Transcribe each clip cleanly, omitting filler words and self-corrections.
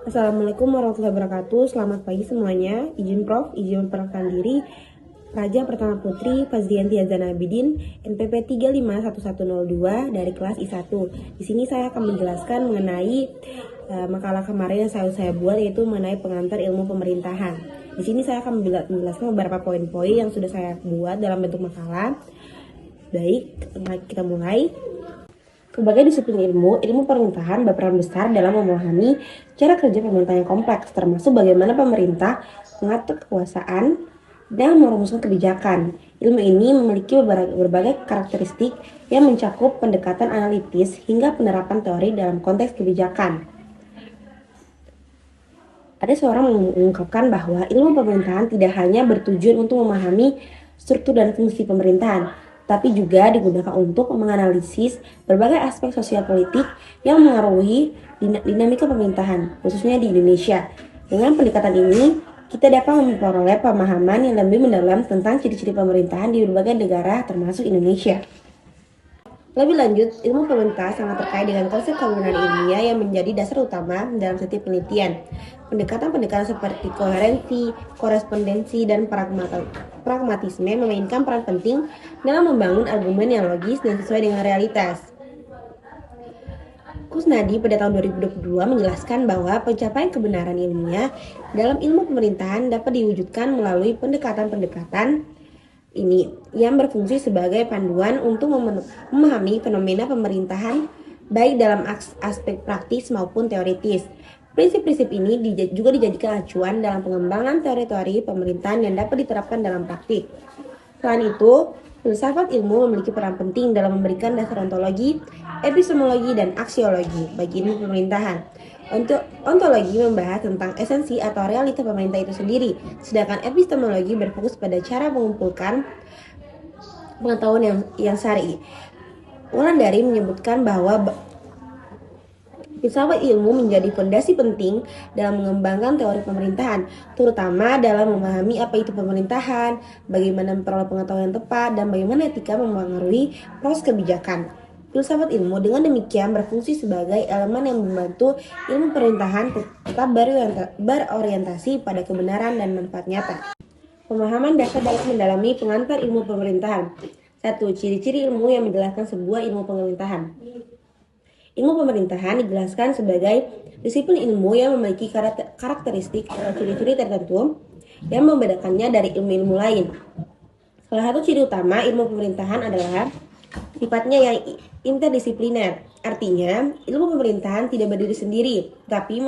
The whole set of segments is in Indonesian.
Assalamualaikum warahmatullahi wabarakatuh. Selamat pagi semuanya. Izin Prof, izin memperkenalkan diri. Praja Pertama Putri Fazrianti Azana Abidin, NPP 351102 dari kelas I1. Di sini saya akan menjelaskan mengenai makalah kemarin yang saya buat, yaitu mengenai pengantar ilmu pemerintahan. Di sini saya akan menjelaskan beberapa poin-poin yang sudah saya buat dalam bentuk makalah. Baik, kita mulai. Sebagai disiplin ilmu pemerintahan berperan besar dalam memahami cara kerja pemerintah yang kompleks, termasuk bagaimana pemerintah mengatur kekuasaan dan merumuskan kebijakan. Ilmu ini memiliki berbagai karakteristik yang mencakup pendekatan analitis hingga penerapan teori dalam konteks kebijakan. Ada seorang mengungkapkan bahwa ilmu pemerintahan tidak hanya bertujuan untuk memahami struktur dan fungsi pemerintahan, tapi juga digunakan untuk menganalisis berbagai aspek sosial politik yang mengaruhi dinamika pemerintahan, khususnya di Indonesia. Dengan pendekatan ini, kita dapat memperoleh pemahaman yang lebih mendalam tentang ciri-ciri pemerintahan di berbagai negara, termasuk Indonesia. Lebih lanjut, ilmu pemerintahan sangat terkait dengan konsep kebenaran ilmiah yang menjadi dasar utama dalam setiap penelitian. Pendekatan-pendekatan seperti koherensi, korespondensi, dan pragmatisme memainkan peran penting dalam membangun argumen yang logis dan sesuai dengan realitas. Kusnadi pada tahun 2022 menjelaskan bahwa pencapaian kebenaran ilmiah dalam ilmu pemerintahan dapat diwujudkan melalui pendekatan-pendekatan ini yang berfungsi sebagai panduan untuk memahami fenomena pemerintahan baik dalam aspek praktis maupun teoritis. Prinsip-prinsip ini juga dijadikan acuan dalam pengembangan teori-teori pemerintahan yang dapat diterapkan dalam praktik. Selain itu, filsafat ilmu memiliki peran penting dalam memberikan dasar ontologi, epistemologi, dan aksiologi bagi ilmu pemerintahan. Untuk ontologi membahas tentang esensi atau realita pemerintah itu sendiri, sedangkan epistemologi berfokus pada cara mengumpulkan pengetahuan yang syar'i. Wulandari menyebutkan bahwa filsafat ilmu menjadi fondasi penting dalam mengembangkan teori pemerintahan, terutama dalam memahami apa itu pemerintahan, bagaimana memperoleh pengetahuan yang tepat, dan bagaimana etika mempengaruhi proses kebijakan. Filsafat ilmu dengan demikian berfungsi sebagai elemen yang membantu ilmu pemerintahan tetap berorientasi pada kebenaran dan manfaat nyata. Pemahaman dasar dalam mendalami pengantar ilmu pemerintahan. 1. Ciri-ciri ilmu yang menjelaskan sebuah ilmu pemerintahan. Ilmu pemerintahan dijelaskan sebagai disiplin ilmu yang memiliki karakteristik atau ciri-ciri tertentu yang membedakannya dari ilmu-ilmu lain. Salah satu ciri utama ilmu pemerintahan adalah sifatnya yang interdisipliner. Artinya, ilmu pemerintahan tidak berdiri sendiri, tapi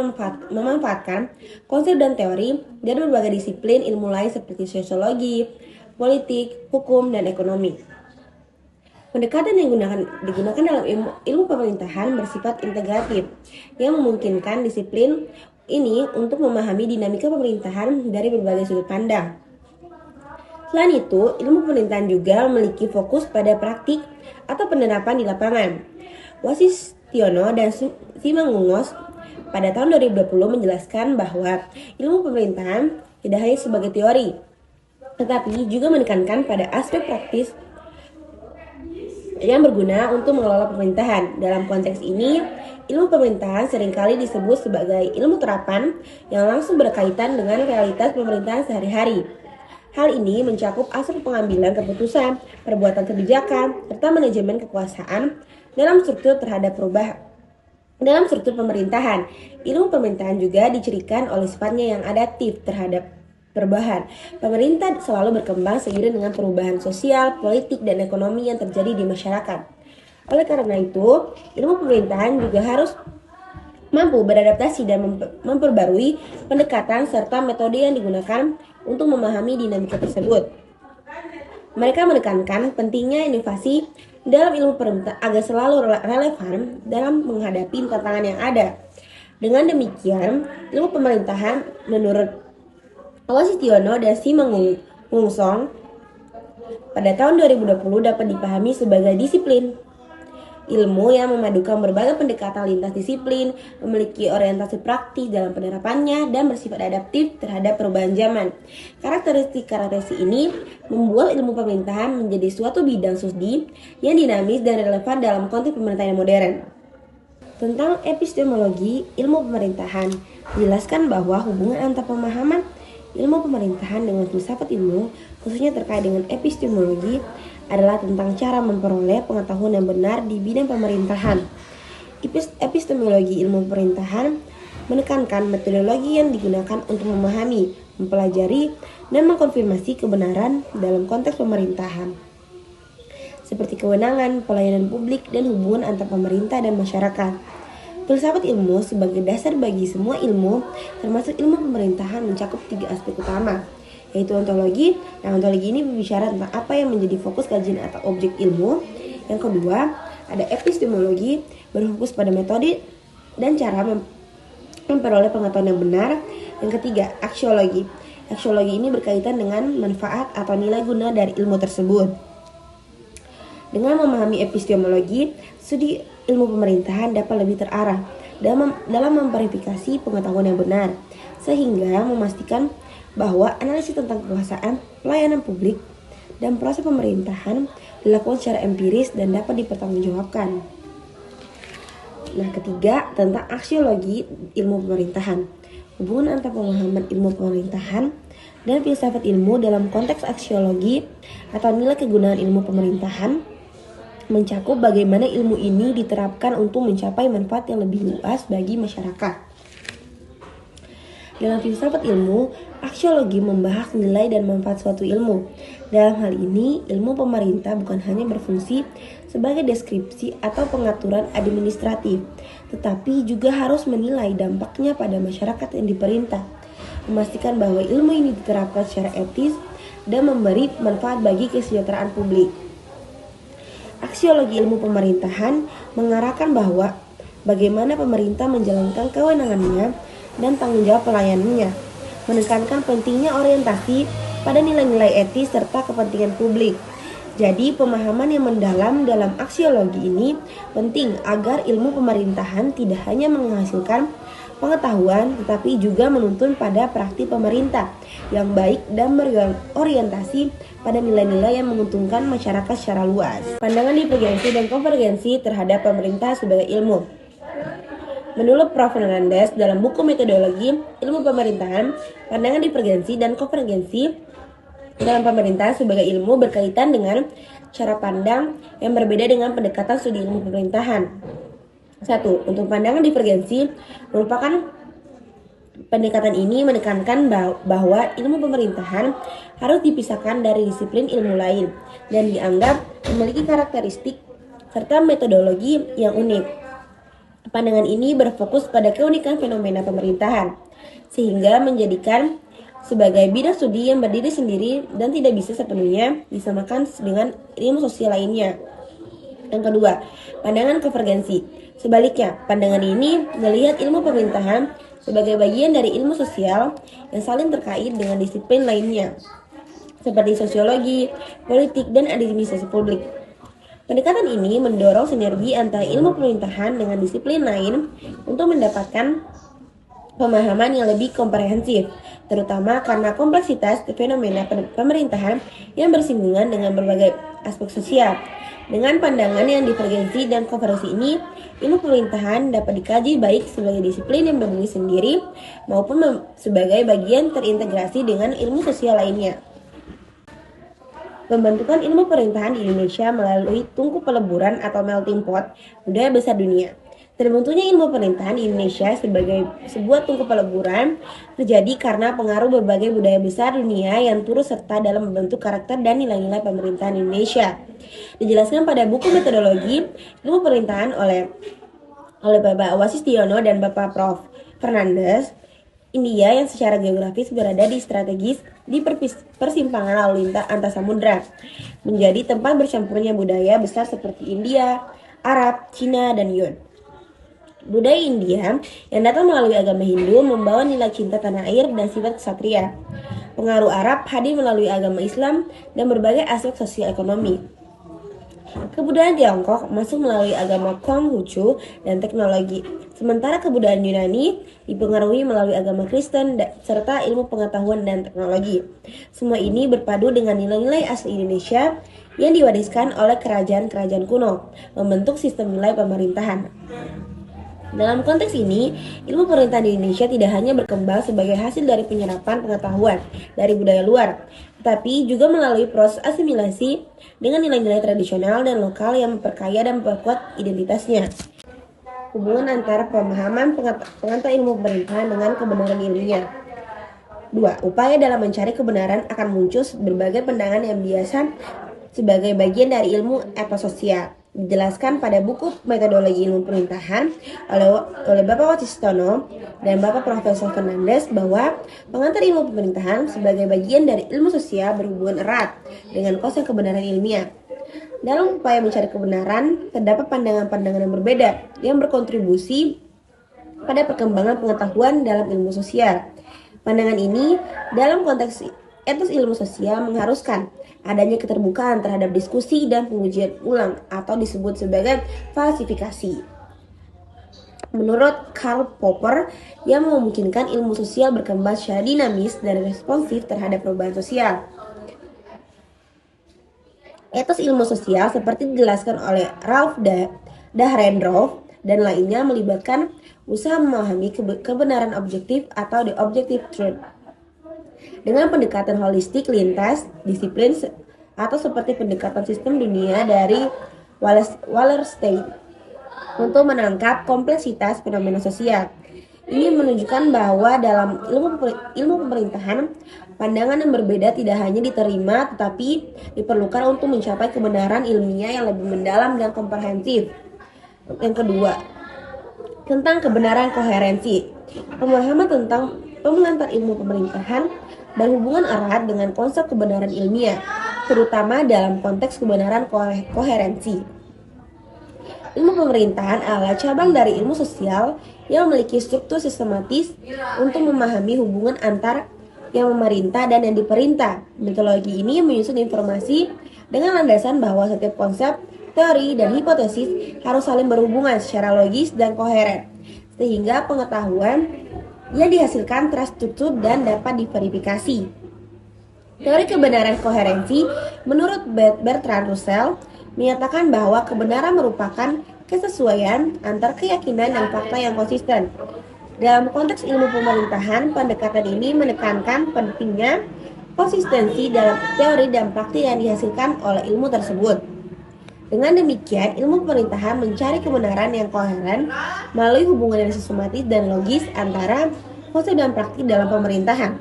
memanfaatkan konsep dan teori dari berbagai disiplin ilmu lain seperti sosiologi, politik, hukum, dan ekonomi. Pendekatan yang digunakan dalam ilmu pemerintahan bersifat integratif, yang memungkinkan disiplin ini untuk memahami dinamika pemerintahan dari berbagai sudut pandang. Selain itu, ilmu pemerintahan juga memiliki fokus pada praktik atau penerapan di lapangan. Wasistiono dan Simangungos pada tahun 2020 menjelaskan bahwa ilmu pemerintahan tidak hanya sebagai teori, tetapi juga menekankan pada aspek praktis yang berguna untuk mengelola pemerintahan. Dalam konteks ini, ilmu pemerintahan seringkali disebut sebagai ilmu terapan yang langsung berkaitan dengan realitas pemerintahan sehari-hari. Hal ini mencakup aspek pengambilan keputusan, perbuatan kebijakan, serta manajemen kekuasaan dalam struktur pemerintahan. Ilmu pemerintahan juga dicirikan oleh sifatnya yang adaptif terhadap perubahan. Pemerintah selalu berkembang seiring dengan perubahan sosial, politik, dan ekonomi yang terjadi di masyarakat. Oleh karena itu, ilmu pemerintahan juga harus mampu beradaptasi dan memperbarui pendekatan serta metode yang digunakan untuk memahami dinamika tersebut. Mereka menekankan pentingnya inovasi dalam ilmu pemerintahan agar selalu relevan dalam menghadapi tantangan yang ada. Dengan demikian, ilmu pemerintahan menurut Wasistiono dan Simangungsong pada tahun 2020 dapat dipahami sebagai disiplin ilmu yang memadukan berbagai pendekatan lintas disiplin, memiliki orientasi praktis dalam penerapannya, dan bersifat adaptif terhadap perubahan zaman. Karakteristik ini membuat ilmu pemerintahan menjadi suatu bidang studi yang dinamis dan relevan dalam konteks pemerintahan yang modern. Tentang epistemologi ilmu pemerintahan, dijelaskan bahwa hubungan antar pemahaman ilmu pemerintahan dengan filsafat ilmu, khususnya terkait dengan epistemologi, adalah tentang cara memperoleh pengetahuan yang benar di bidang pemerintahan. Epistemologi ilmu pemerintahan menekankan metodologi yang digunakan untuk memahami, mempelajari, dan mengkonfirmasi kebenaran dalam konteks pemerintahan, seperti kewenangan, pelayanan publik, dan hubungan antar pemerintah dan masyarakat. Filsafat ilmu sebagai dasar bagi semua ilmu, termasuk ilmu pemerintahan, mencakup 3 aspek utama, yaitu ontologi. Nah, ontologi ini berbicara tentang apa yang menjadi fokus kajian atau objek ilmu. Yang kedua, ada epistemologi, berfokus pada metode dan cara memperoleh pengetahuan yang benar. Yang ketiga, aksiologi. Aksiologi ini berkaitan dengan manfaat atau nilai guna dari ilmu tersebut. Dengan memahami epistemologi, studi ilmu pemerintahan dapat lebih terarah dalam memverifikasi pengetahuan yang benar, sehingga memastikan bahwa analisis tentang kekuasaan, pelayanan publik, dan proses pemerintahan dilakukan secara empiris dan dapat dipertanggungjawabkan. Nah, ketiga, tentang aksiologi ilmu pemerintahan. Hubungan antara pemahaman ilmu pemerintahan dan filsafat ilmu dalam konteks aksiologi atau nilai kegunaan ilmu pemerintahan mencakup bagaimana ilmu ini diterapkan untuk mencapai manfaat yang lebih luas bagi masyarakat. Dalam filsafat ilmu, aksiologi membahas nilai dan manfaat suatu ilmu. Dalam hal ini, ilmu pemerintah bukan hanya berfungsi sebagai deskripsi atau pengaturan administratif, tetapi juga harus menilai dampaknya pada masyarakat yang diperintah, memastikan bahwa ilmu ini diterapkan secara etis dan memberi manfaat bagi kesejahteraan publik. Aksiologi ilmu pemerintahan mengarahkan bahwa bagaimana pemerintah menjalankan kewenangannya dan tanggung jawab pelayanannya, menekankan pentingnya orientasi pada nilai-nilai etis serta kepentingan publik. Jadi, pemahaman yang mendalam dalam aksiologi ini penting agar ilmu pemerintahan tidak hanya menghasilkan pengetahuan, tetapi juga menuntun pada praktik pemerintah yang baik dan berorientasi pada nilai-nilai yang menguntungkan masyarakat secara luas. Pandangan divergensi dan konvergensi terhadap pemerintah sebagai ilmu. Menurut Prof. Fernandes dalam buku Metodologi Ilmu Pemerintahan, pandangan divergensi dan konvergensi dalam pemerintah sebagai ilmu berkaitan dengan cara pandang yang berbeda dengan pendekatan studi ilmu pemerintahan. 1. Untuk pandangan divergensi merupakan pendekatan ini menekankan bahwa ilmu pemerintahan harus dipisahkan dari disiplin ilmu lain dan dianggap memiliki karakteristik serta metodologi yang unik. Pandangan ini berfokus pada keunikan fenomena pemerintahan, sehingga menjadikan sebagai bidang studi yang berdiri sendiri dan tidak bisa sepenuhnya disamakan dengan ilmu sosial lainnya. Yang kedua, pandangan konvergensi. Sebaliknya, pandangan ini melihat ilmu pemerintahan sebagai bagian dari ilmu sosial yang saling terkait dengan disiplin lainnya, seperti sosiologi, politik, dan administrasi publik. Pendekatan ini mendorong sinergi antara ilmu pemerintahan dengan disiplin lain untuk mendapatkan pemahaman yang lebih komprehensif, terutama karena kompleksitas fenomena pemerintahan yang bersinggungan dengan berbagai aspek sosial. Dengan pandangan yang divergensi dan konvergensi ini, ilmu pemerintahan dapat dikaji baik sebagai disiplin yang berdiri sendiri maupun sebagai bagian terintegrasi dengan ilmu sosial lainnya. Pembentukan ilmu pemerintahan di Indonesia melalui tungku peleburan atau melting pot budaya besar dunia. Terbentuknya ilmu pemerintahan di Indonesia sebagai sebuah tungku peleburan terjadi karena pengaruh berbagai budaya besar dunia yang turut serta dalam membentuk karakter dan nilai-nilai pemerintahan Indonesia. Dijelaskan pada buku Metodologi Ilmu Pemerintahan oleh Bapak Wasistiono dan Bapak Prof. Fernandes, India yang secara geografis berada di strategis di persimpangan lalu lintas antar samudra, menjadi tempat bercampurnya budaya besar seperti India, Arab, Cina, dan Yun. Budaya India yang datang melalui agama Hindu membawa nilai cinta tanah air dan sifat ksatria. Pengaruh Arab hadir melalui agama Islam dan berbagai aspek sosial ekonomi. Kebudayaan Tiongkok masuk melalui agama Konghucu dan teknologi, sementara kebudayaan Yunani dipengaruhi melalui agama Kristen serta ilmu pengetahuan dan teknologi. Semua ini berpadu dengan nilai-nilai asli Indonesia yang diwariskan oleh kerajaan-kerajaan kuno, membentuk sistem nilai pemerintahan. Dalam konteks ini, ilmu pemerintahan di Indonesia tidak hanya berkembang sebagai hasil dari penyerapan pengetahuan dari budaya luar, tetapi juga melalui proses asimilasi dengan nilai-nilai tradisional dan lokal yang memperkaya dan memperkuat identitasnya. Hubungan antara pemahaman pengantar ilmu pemerintahan dengan kebenaran ilmiah. 2. Upaya dalam mencari kebenaran akan muncul berbagai pandangan yang biasa sebagai bagian dari ilmu etos sosial. Dijelaskan pada buku Metodologi Ilmu Pemerintahan oleh Bapak Wasistono dan Bapak Profesor Fernandes bahwa pengantar ilmu pemerintahan sebagai bagian dari ilmu sosial berhubungan erat dengan konsep kebenaran ilmiah. Dalam upaya mencari kebenaran, terdapat pandangan-pandangan yang berbeda yang berkontribusi pada perkembangan pengetahuan dalam ilmu sosial. Pandangan ini dalam konteks etos ilmu sosial mengharuskan adanya keterbukaan terhadap diskusi dan pengujian ulang atau disebut sebagai falsifikasi. Menurut Karl Popper, yang memungkinkan ilmu sosial berkembang secara dinamis dan responsif terhadap perubahan sosial. Etos ilmu sosial seperti dijelaskan oleh Ralph Dahrendorf dan lainnya melibatkan usaha memahami kebenaran objektif atau the objective truth dengan pendekatan holistik lintas disiplin atau seperti pendekatan sistem dunia dari Wallerstein untuk menangkap kompleksitas fenomena sosial. Ini menunjukkan bahwa dalam ilmu pemerintahan, pandangan yang berbeda tidak hanya diterima tetapi diperlukan untuk mencapai kebenaran ilmiah yang lebih mendalam dan komprehensif. Yang kedua, tentang kebenaran koherensi. Pemahaman tentang pengantar ilmu pemerintahan berhubungan erat dengan konsep kebenaran ilmiah, terutama dalam konteks kebenaran koherensi. Ilmu pemerintahan adalah cabang dari ilmu sosial yang memiliki struktur sistematis untuk memahami hubungan antar yang memerintah dan yang diperintah. Metodologi ini menyusun informasi dengan landasan bahwa setiap konsep, teori, dan hipotesis harus saling berhubungan secara logis dan koheren, sehingga pengetahuan yang dihasilkan terstruktur dan dapat diverifikasi. Teori kebenaran koherensi menurut Bertrand Russell menyatakan bahwa kebenaran merupakan kesesuaian antar keyakinan dan fakta yang konsisten. Dalam konteks ilmu pemerintahan, pendekatan ini menekankan pentingnya konsistensi dalam teori dan praktik yang dihasilkan oleh ilmu tersebut. Dengan demikian, ilmu pemerintahan mencari kebenaran yang koheren melalui hubungan yang sistematis dan logis antara konsep dan praktik dalam pemerintahan,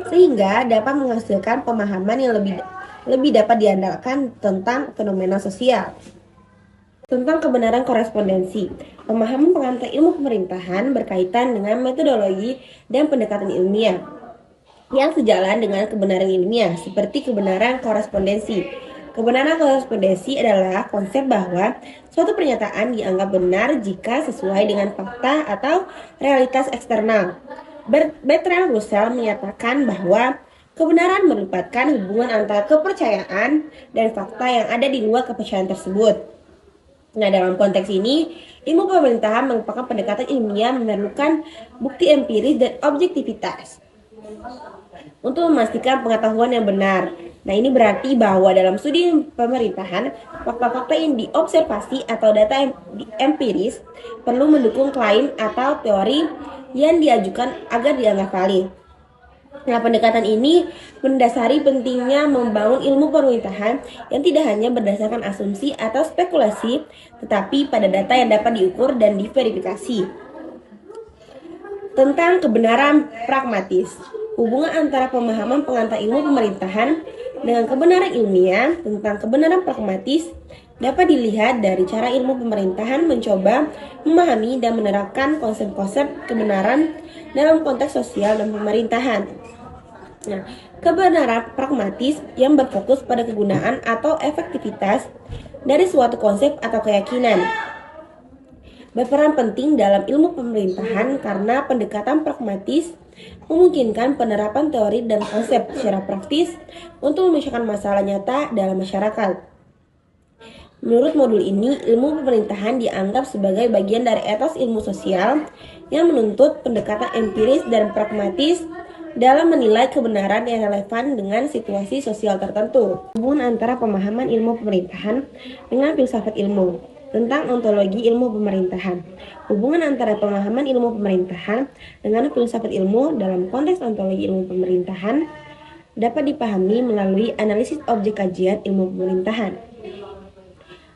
sehingga dapat menghasilkan pemahaman yang lebih dapat diandalkan tentang fenomena sosial. Tentang kebenaran korespondensi, pemahaman pengantar ilmu pemerintahan berkaitan dengan metodologi dan pendekatan ilmiah yang sejalan dengan kebenaran ilmiah, seperti kebenaran korespondensi. Kebenaran korespondensi adalah konsep bahwa suatu pernyataan dianggap benar jika sesuai dengan fakta atau realitas eksternal. Bertrand Russell menyatakan bahwa kebenaran merupakan hubungan antara kepercayaan dan fakta yang ada di luar kepercayaan tersebut. Nah, dalam konteks ini, ilmu pemerintahan merupakan pendekatan ilmiah memerlukan bukti empiris dan objektivitas untuk memastikan pengetahuan yang benar. Nah, ini berarti bahwa dalam studi pemerintahan, fakta-fakta yang diobservasi atau data empiris perlu mendukung klaim atau teori yang diajukan agar dianggap valid. Nah, pendekatan ini mendasari pentingnya membangun ilmu pemerintahan yang tidak hanya berdasarkan asumsi atau spekulasi, tetapi pada data yang dapat diukur dan diverifikasi. Tentang kebenaran pragmatis, hubungan antara pemahaman pengantar ilmu pemerintahan dengan kebenaran ilmiah. Tentang kebenaran pragmatis dapat dilihat dari cara ilmu pemerintahan mencoba memahami dan menerapkan konsep-konsep kebenaran dalam konteks sosial dan pemerintahan. Nah, kebenaran pragmatis yang berfokus pada kegunaan atau efektivitas dari suatu konsep atau keyakinan berperan penting dalam ilmu pemerintahan karena pendekatan pragmatis memungkinkan penerapan teori dan konsep secara praktis untuk memecahkan masalah nyata dalam masyarakat. Menurut modul ini, ilmu pemerintahan dianggap sebagai bagian dari etos ilmu sosial yang menuntut pendekatan empiris dan pragmatis dalam menilai kebenaran yang relevan dengan situasi sosial tertentu. Hubungan antara pemahaman ilmu pemerintahan dengan filsafat ilmu. tentang ontologi ilmu pemerintahan. Hubungan antara pemahaman ilmu pemerintahan dengan filsafat ilmu dalam konteks ontologi ilmu pemerintahan dapat dipahami melalui analisis objek kajian ilmu pemerintahan.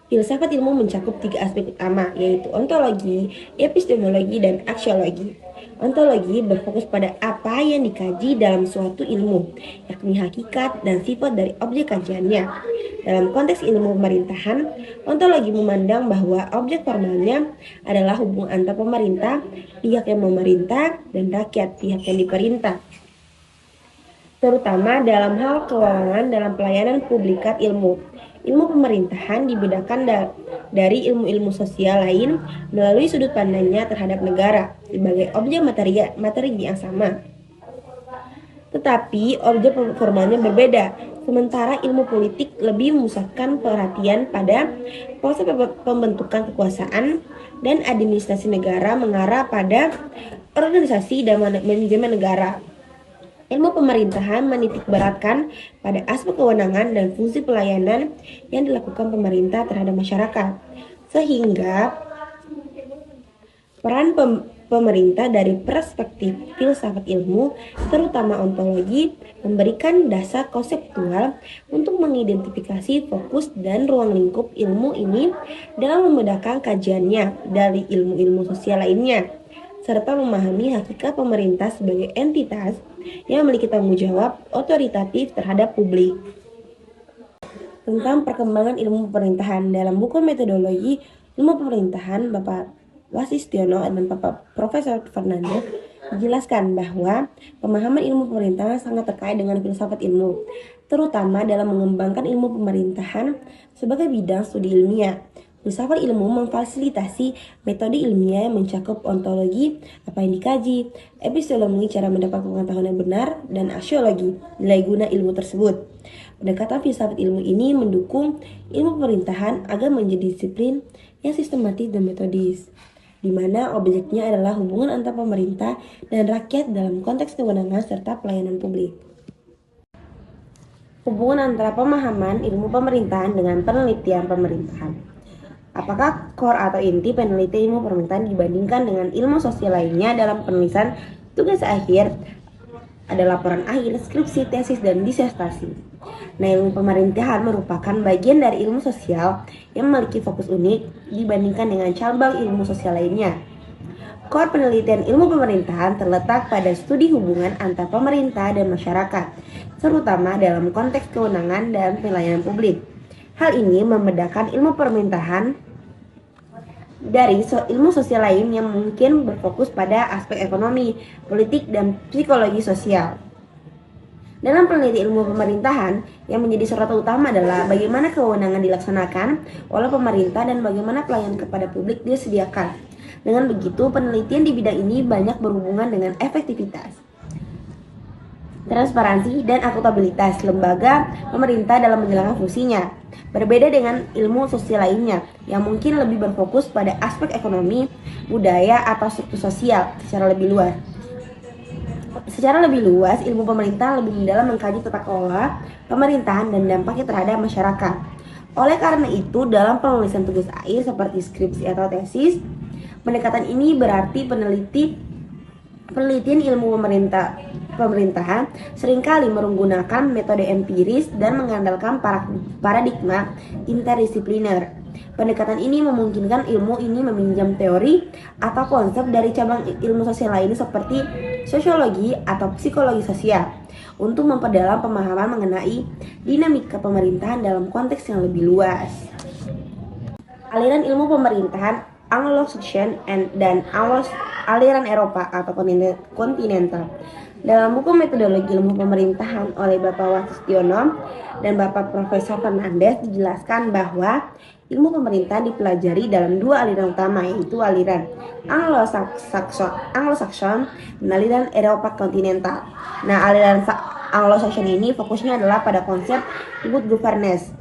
Filsafat ilmu mencakup 3 aspek utama, yaitu ontologi, epistemologi, dan aksiologi. Ontologi berfokus pada apa yang dikaji dalam suatu ilmu, yakni hakikat dan sifat dari objek kajiannya. Dalam konteks ilmu pemerintahan, ontologi memandang bahwa objek formalnya adalah hubungan antar pemerintah, pihak yang memerintah, dan rakyat, pihak yang diperintah, terutama dalam hal kewenangan dalam pelayanan publikat ilmu. Ilmu pemerintahan dibedakan dari ilmu-ilmu sosial lain melalui sudut pandangnya terhadap negara sebagai objek materi yang sama. Tetapi objek formalnya berbeda. Sementara ilmu politik lebih memusatkan perhatian pada proses pembentukan kekuasaan dan administrasi negara mengarah pada organisasi dan manajemen negara. Ilmu pemerintahan menitikberatkan pada aspek kewenangan dan fungsi pelayanan yang dilakukan pemerintah terhadap masyarakat, sehingga peran pemerintah dari perspektif filsafat ilmu, terutama ontologi, memberikan dasar konseptual untuk mengidentifikasi fokus dan ruang lingkup ilmu ini dalam membedakan kajiannya dari ilmu-ilmu sosial lainnya, serta memahami hakikat pemerintah sebagai entitas yang memiliki tanggung jawab otoritatif terhadap publik. Tentang perkembangan ilmu pemerintahan dalam buku metodologi ilmu pemerintahan Bapak Wasistiono dan Bapak Profesor Fernandes dijelaskan bahwa pemahaman ilmu pemerintahan sangat terkait dengan filsafat ilmu, terutama dalam mengembangkan ilmu pemerintahan sebagai bidang studi ilmiah. Filsafat ilmu memfasilitasi metode ilmiah yang mencakup ontologi, apa yang dikaji, epistemologi, cara mendapat pengetahuan yang benar, dan aksiologi, nilai guna ilmu tersebut. Pendekatan filsafat ilmu ini mendukung ilmu pemerintahan agar menjadi disiplin yang sistematis dan metodis, di mana objeknya adalah hubungan antar pemerintah dan rakyat dalam konteks kewenangan serta pelayanan publik. Hubungan antara pemahaman ilmu pemerintahan dengan penelitian pemerintahan. Apakah core atau inti penelitian ilmu pemerintahan dibandingkan dengan ilmu sosial lainnya dalam penulisan tugas akhir, ada laporan akhir, skripsi, tesis, dan disertasi. Nah, ilmu pemerintahan merupakan bagian dari ilmu sosial yang memiliki fokus unik dibandingkan dengan cabang ilmu sosial lainnya. Core penelitian ilmu pemerintahan terletak pada studi hubungan antar pemerintah dan masyarakat, terutama dalam konteks kewenangan dan pelayanan publik. Hal ini membedakan ilmu pemerintahan dari ilmu sosial lain yang mungkin berfokus pada aspek ekonomi, politik, dan psikologi sosial. Dalam penelitian ilmu pemerintahan, yang menjadi sorotan utama adalah bagaimana kewenangan dilaksanakan oleh pemerintah dan bagaimana pelayanan kepada publik disediakan. Dengan begitu, penelitian di bidang ini banyak berhubungan dengan efektivitas, transparansi, dan akuntabilitas lembaga pemerintah dalam menjalankan fungsinya. Berbeda dengan ilmu sosial lainnya yang mungkin lebih berfokus pada aspek ekonomi, budaya, atau struktur sosial secara lebih luas. Secara lebih luas, ilmu pemerintah lebih mendalam mengkaji tata kelola pemerintahan dan dampaknya terhadap masyarakat. Oleh karena itu, dalam penulisan tugas akhir seperti skripsi atau tesis, pendekatan ini berarti penelitian ilmu pemerintahan seringkali menggunakan metode empiris dan mengandalkan paradigma interdisipliner. Pendekatan ini memungkinkan ilmu ini meminjam teori atau konsep dari cabang ilmu sosial lain seperti sosiologi atau psikologi sosial untuk memperdalam pemahaman mengenai dinamika pemerintahan dalam konteks yang lebih luas. Aliran ilmu pemerintahan Anglo-Saxon dan aliran Eropa atau kontinental. Dalam buku metodologi ilmu pemerintahan oleh Bapak Wasistiono dan Bapak Profesor Fernandes dijelaskan bahwa ilmu pemerintahan dipelajari dalam 2 aliran utama, yaitu aliran Anglo-Saxon dan aliran Eropa kontinental. Nah, aliran Anglo-Saxon ini fokusnya adalah pada konsep good governance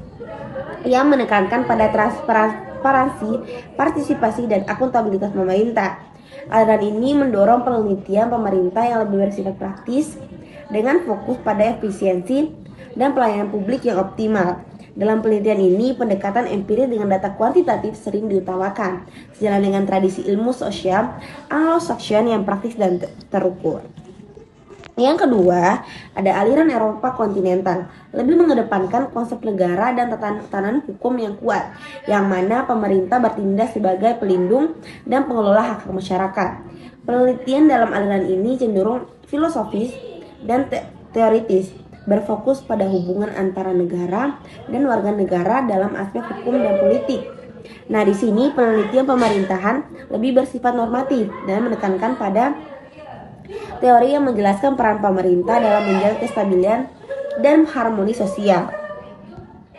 yang menekankan pada transparansi, partisipasi, dan akuntabilitas pemerintah. Aliran ini mendorong penelitian pemerintah yang lebih bersifat praktis dengan fokus pada efisiensi dan pelayanan publik yang optimal. Dalam penelitian ini, pendekatan empiris dengan data kuantitatif sering diutamakan, sejalan dengan tradisi ilmu sosial Anglo-Saxon yang praktis dan terukur. Yang kedua, ada aliran Eropa kontinental, lebih mengedepankan konsep negara dan tatanan hukum yang kuat, yang mana pemerintah bertindak sebagai pelindung dan pengelola hak masyarakat. Penelitian dalam aliran ini cenderung filosofis dan teoritis, berfokus pada hubungan antara negara dan warga negara dalam aspek hukum dan politik. Nah, di sini penelitian pemerintahan lebih bersifat normatif dan menekankan pada teori yang menjelaskan peran pemerintah dalam menjaga kestabilan dan harmoni sosial.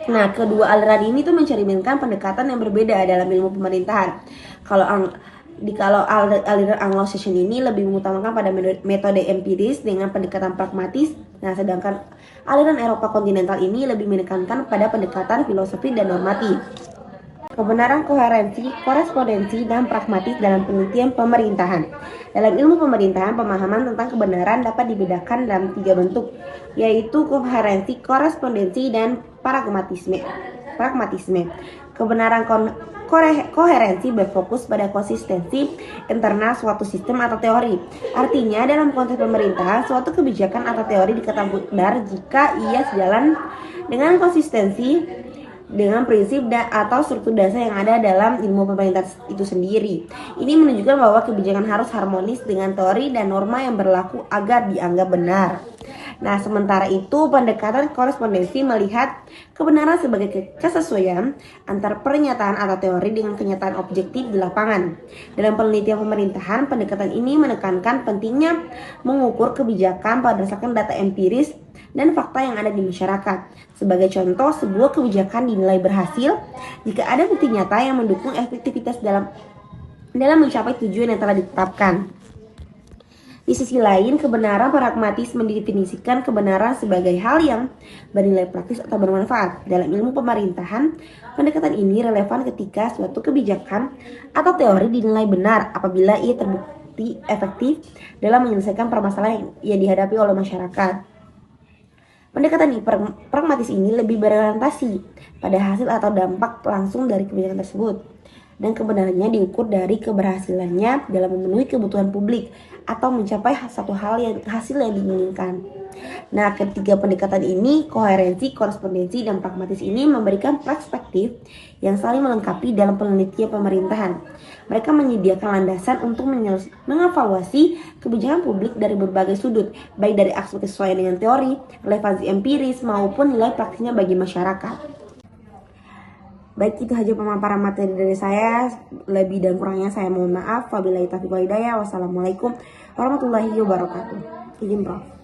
Nah, kedua aliran ini tuh mencerminkan pendekatan yang berbeda dalam ilmu pemerintahan. Kalau aliran Anglo-Saxon ini lebih mengutamakan pada metode empiris dengan pendekatan pragmatis. Nah, sedangkan aliran Eropa kontinental ini lebih menekankan pada pendekatan filosofi dan normatif. Kebenaran, koherensi, korespondensi, dan pragmatis dalam penelitian pemerintahan. Dalam ilmu pemerintahan, pemahaman tentang kebenaran dapat dibedakan dalam 3 bentuk, yaitu koherensi, korespondensi, dan pragmatisme. Kebenaran koherensi berfokus pada konsistensi internal suatu sistem atau teori. Artinya, dalam konteks pemerintahan, suatu kebijakan atau teori dikatakan benar jika ia sejalan dengan konsistensi dengan prinsip atau struktur dasar yang ada dalam ilmu pemerintahan itu sendiri. Ini menunjukkan bahwa kebijakan harus harmonis dengan teori dan norma yang berlaku agar dianggap benar. Nah, sementara itu pendekatan korespondensi melihat kebenaran sebagai kesesuaian antara pernyataan atau teori dengan kenyataan objektif di lapangan. Dalam penelitian pemerintahan, pendekatan ini menekankan pentingnya mengukur kebijakan berdasarkan data empiris dan fakta yang ada di masyarakat. Sebagai contoh, sebuah kebijakan dinilai berhasil jika ada bukti nyata yang mendukung efektivitas dalam mencapai tujuan yang telah ditetapkan. Di sisi lain, kebenaran pragmatis mendefinisikan kebenaran sebagai hal yang bernilai praktis atau bermanfaat. Dalam ilmu pemerintahan, pendekatan ini relevan ketika suatu kebijakan atau teori dinilai benar apabila ia terbukti efektif dalam menyelesaikan permasalahan yang dihadapi oleh masyarakat. Pendekatan pragmatis ini lebih berorientasi pada hasil atau dampak langsung dari kebijakan tersebut, dan kebenarannya diukur dari keberhasilannya dalam memenuhi kebutuhan publik atau mencapai hasil yang diinginkan. Nah, ketiga pendekatan ini, koherensi, korespondensi, dan pragmatis ini memberikan perspektif yang saling melengkapi dalam penelitian pemerintahan. Mereka menyediakan landasan untuk mengevaluasi kebijakan publik dari berbagai sudut, baik dari aspek kesesuaian dengan teori, relevansi empiris, maupun nilai praktisnya bagi masyarakat. Baik, itu saja pemaparan materi dari saya. Lebih dan kurangnya saya mohon maaf. Wabillahi taufiq wal hidayah. Wassalamualaikum warahmatullahi wabarakatuh. Izin Prof.